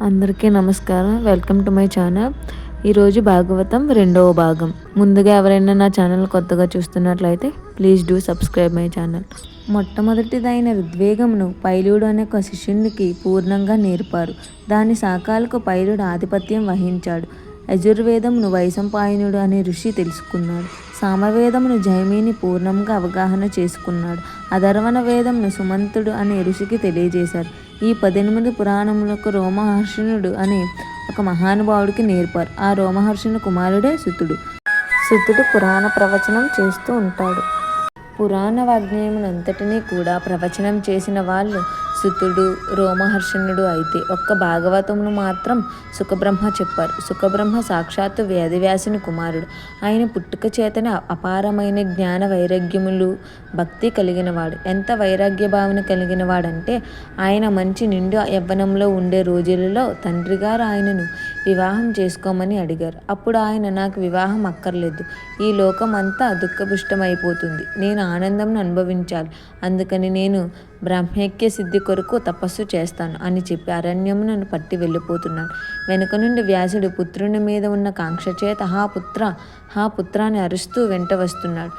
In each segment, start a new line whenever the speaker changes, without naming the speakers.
అందరికీ నమస్కారం. Welcome to my channel. ఈరోజు భాగవతం 2వ భాగం. ముందుగా ఎవరైనా నా ఛానల్ కొత్తగా చూస్తున్నట్లయితే please do subscribe my channel. మొట్టమొదటిదైన ఋగ్వేదమును పైలుడు అనే ఒక శిష్యునికి పూర్ణంగా నేర్పారు. దాని శాఖలకు పైలుడు ఆధిపత్యం వహించాడు. యజుర్వేదమును వైశంపాయనుడు అనే ఋషి తెలుసుకున్నాడు. సామవేదమును జైమిని పూర్ణంగా అవగాహన చేసుకున్నాడు. అధర్వణ వేదమును సుమంతుడు అనే ఋషికి తెలియజేశారు. ఈ 18 పురాణములకు రోమహర్షణుడు అనే ఒక మహానుభావుడికి నేర్పారు. ఆ రోమహర్షుని కుమారుడే సుతుడు. సుతుడు పురాణ ప్రవచనం చేస్తూ ఉంటాడు. పురాణ వాజ్ఞేయమునంతటినీ కూడా ప్రవచనం చేసిన వాళ్ళు సుతుడు, రోమహర్షణుడు అయితే ఒక్క భాగవతమును మాత్రం సుఖబ్రహ్మ చెప్పారు. సుఖబ్రహ్మ సాక్షాత్తు వేదవ్యాసుని కుమారుడు. ఆయన పుట్టుక చేతనే అపారమైన జ్ఞాన వైరాగ్యములు, భక్తి కలిగినవాడు. ఎంత వైరాగ్య భావన కలిగిన వాడంటే ఆయన మంచి నిండు యవ్వనంలో ఉండే రోజులలో తండ్రి గారు ఆయనను వివాహం చేసుకోమని అడిగారు. అప్పుడు ఆయన, నాకు వివాహం అక్కర్లేదు, ఈ లోకం అంతా దుఃఖభుష్టమైపోతుంది, నేను ఆనందంను అనుభవించాలి, అందుకని నేను బ్రహ్మైక్య సిద్ధి కొరకు తపస్సు చేస్తాను అని చెప్పి అరణ్యమునను పట్టి వెళ్ళిపోతున్నాడు. వెనుక నుండి వ్యాసుడు పుత్రుని మీద ఉన్న కాంక్ష చేత హా పుత్ర అని అరుస్తూ వెంట వస్తున్నాడు.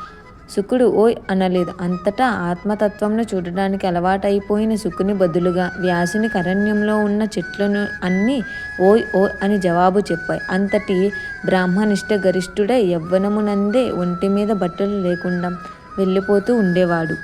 శుకుడు ఓయ్ అనలేదు. అంతటా ఆత్మతత్వంను చూడడానికి అలవాటైపోయిన శుకుని బదులుగా వ్యాసుని అరణ్యంలో ఉన్న చెట్లను అన్నీ ఓయ్ ఓయ్ అని జవాబు చెప్పాయి. అంతటి బ్రాహ్మనిష్ట గరిష్ఠుడై యవ్వనమునందే ఒంటి మీద బట్టలు లేకుండా వెళ్ళిపోతూ ఉండేవాడు.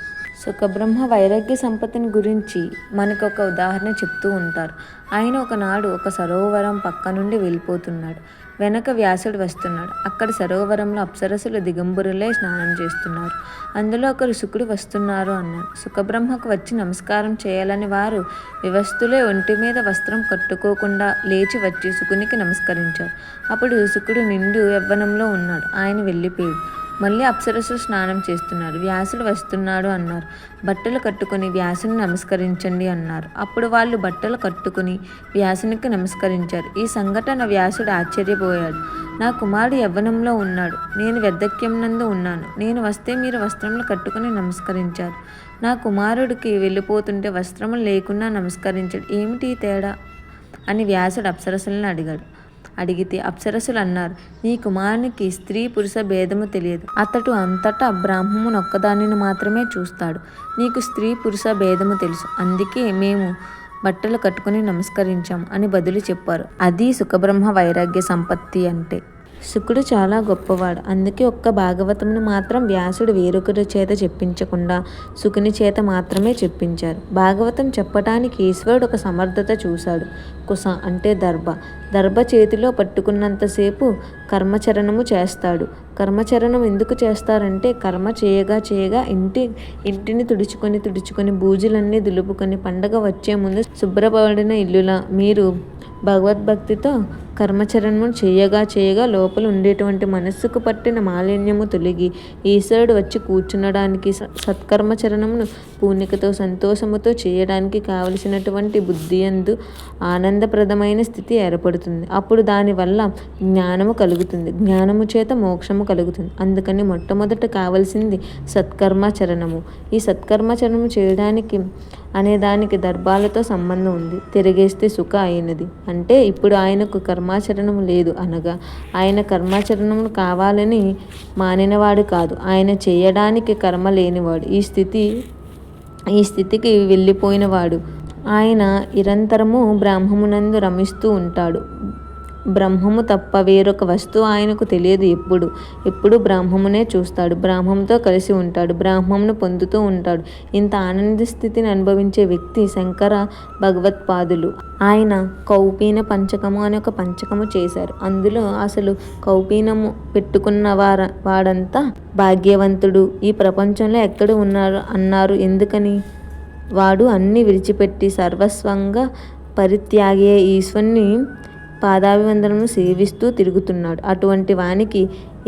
సుఖబ్రహ్మ వైరాగ్య సంపత్తిని గురించి మనకు ఒక ఉదాహరణ చెప్తూ ఉంటారు. ఆయన ఒకనాడు ఒక సరోవరం పక్క నుండి వెళ్ళిపోతున్నాడు. వెనక వ్యాసుడు వస్తున్నాడు. అక్కడ సరోవరంలో అప్సరసులు దిగంబరులే స్నానం చేస్తున్నారు. అందులో ఒకరు శుకుడు వస్తున్నారు అన్నారు. సుఖబ్రహ్మకు వచ్చి నమస్కారం చేయాలని వారు వివస్తులే ఒంటి మీద వస్త్రం కట్టుకోకుండా లేచి వచ్చి శుకునికి నమస్కరించారు. అప్పుడు శుకుడు నిండు యవ్వనంలో ఉన్నాడు. ఆయన వెళ్ళిపోయాడు. మళ్ళీ అప్సరసులు స్నానం చేస్తున్నారు. వ్యాసుడు వస్తున్నాడు అన్నారు. బట్టలు కట్టుకుని వ్యాసుని నమస్కరించండి అన్నారు. అప్పుడు వాళ్ళు బట్టలు కట్టుకుని వ్యాసునికి నమస్కరించారు. ఈ సంఘటన వ్యాసుడు ఆశ్చర్యపోయాడు. నా కుమారుడు యవ్వనంలో ఉన్నాడు, నేను వార్ధక్యం నందు ఉన్నాను, నేను వస్తే మీరు వస్త్రములు కట్టుకుని నమస్కరించారు, నా కుమారుడికి వెళ్ళిపోతుంటే వస్త్రములు లేకుండా నమస్కరించాడు, ఏమిటి తేడా అని వ్యాసుడు అప్సరసులను అడిగితే అప్సరసులు అన్నారు, నీ కుమారునికి స్త్రీ పురుష భేదము తెలియదు, అతడు అంతటా బ్రాహ్మణుని ఒక్కదానిని మాత్రమే చూస్తాడు, నీకు స్త్రీ పురుష భేదము తెలుసు, అందుకే మేము బట్టలు కట్టుకుని నమస్కరించాం అని బదులు చెప్పారు. అది సుఖబ్రహ్మ వైరాగ్య సంపత్తి అంటే. శుకుడు చాలా గొప్పవాడు. అందుకే ఒక్క భాగవతమును మాత్రం వ్యాసుడు వేరొకరి చేత చెప్పించకుండా శుకుని చేత మాత్రమే చెప్పించారు. భాగవతం చెప్పటానికి ఈశ్వరుడు ఒక సమర్థత చూశాడు. కుస అంటే దర్భ చేతిలో పట్టుకున్నంతసేపు కర్మచరణము చేస్తాడు. కర్మచరణం ఎందుకు చేస్తారంటే కర్మ చేయగా ఇంటిని తుడుచుకొని బూజులన్నీ దులుపుకొని పండగ వచ్చే ముందు శుభ్రపడిన ఇల్లులా మీరు భగవద్భక్తితో కర్మచరణము చేయగా లోపల ఉండేటువంటి మనస్సుకు పట్టిన మాలిన్యము తొలగి ఈశ్వరుడు వచ్చి కూర్చునడానికి సత్కర్మచరణమును పూర్ణికతో సంతోషముతో చేయడానికి కావలసినటువంటి బుద్ధి యందు ఆనందప్రదమైన స్థితి ఏర్పడుతుంది. అప్పుడు దానివల్ల జ్ఞానము కలుగుతుంది. జ్ఞానము చేత మోక్షము కలుగుతుంది. అందుకని మొట్టమొదట కావలసింది సత్కర్మాచరణము. ఈ సత్కర్మాచరణము చేయడానికి అనేదానికి దర్భాలతో సంబంధం ఉంది. తిరిగేస్తే సుఖ అయినది అంటే ఇప్పుడు ఆయనకు కర్మాచరణము లేదు అనగా ఆయన కర్మాచరణము కావాలని మానినవాడు కాదు, ఆయన చేయడానికి కర్మ లేనివాడు, ఈ స్థితికి వెళ్ళిపోయినవాడు. ఆయన నిరంతరము బ్రహ్మమునందు రమిస్తూ ఉంటాడు. బ్రహ్మము తప్ప వేరొక వస్తువు ఆయనకు తెలియదు. ఎప్పుడు బ్రహ్మమునే చూస్తాడు, బ్రహ్మంతో కలిసి ఉంటాడు, బ్రహ్మమును పొందుతూ ఉంటాడు. ఇంత ఆనంద స్థితిని అనుభవించే వ్యక్తి శంకర భగవత్పాదులు. ఆయన కౌపీన పంచకము అని ఒక పంచకము చేశారు. అందులో అసలు కౌపీనము పెట్టుకున్న వాడంతా భాగ్యవంతుడు, ఈ ప్రపంచంలో ఎక్కడ ఉన్నారు అన్నారు. ఎందుకని? వాడు అన్ని విడిచిపెట్టి సర్వస్వంగా పరిత్యాగే ఈశ్వరుని పాదాభివందనము సేవిస్తూ తిరుగుతున్నాడు. అటువంటి వానికి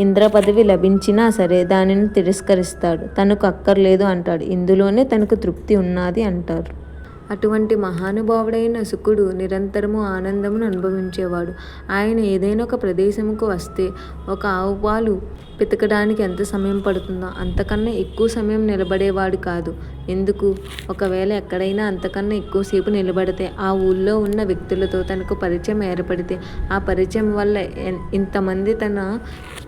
ఇంద్ర పదవి లభించినా సరే దానిని తిరస్కరిస్తాడు. తనకు అక్కర్లేదు అంటాడు. ఇందులోనే తనకు తృప్తి ఉన్నది అంటారు. అటువంటి మహానుభావుడైన శుకుడు నిరంతరము ఆనందమును అనుభవించేవాడు. ఆయన ఏదైనా ఒక ప్రదేశముకు వస్తే ఒక ఆవు పాలు పితకడానికి ఎంత సమయం పడుతుందో అంతకన్నా ఎక్కువ సమయం నిలబడేవాడు కాదు. ఎందుకు? ఒకవేళ ఎక్కడైనా అంతకన్నా ఎక్కువసేపు నిలబడితే ఆ ఊళ్ళో ఉన్న వ్యక్తులతో తనకు పరిచయం ఏర్పడితే ఆ పరిచయం వల్ల ఇంతమంది తన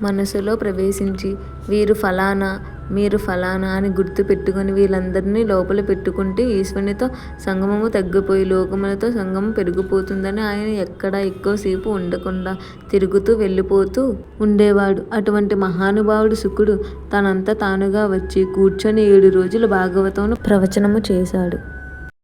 మనసులో ప్రవేశించి వీరు ఫలానా, మీరు ఫలానా అని గుర్తు పెట్టుకొని వీళ్ళందరినీ లోపల పెట్టుకుంటే ఈశ్వరునితో సంగమము తగ్గిపోయి లోకములతో సంగమం పెరిగిపోతుందని ఆయన ఎక్కడ ఎక్కువసేపు ఉండకుండా తిరుగుతూ వెళ్ళిపోతూ ఉండేవాడు. అటువంటి మహానుభావుడు శుకుడు తనంతా తానుగా వచ్చి కూర్చొని 7 రోజులు భాగవతమును ప్రవచనము చేశాడు.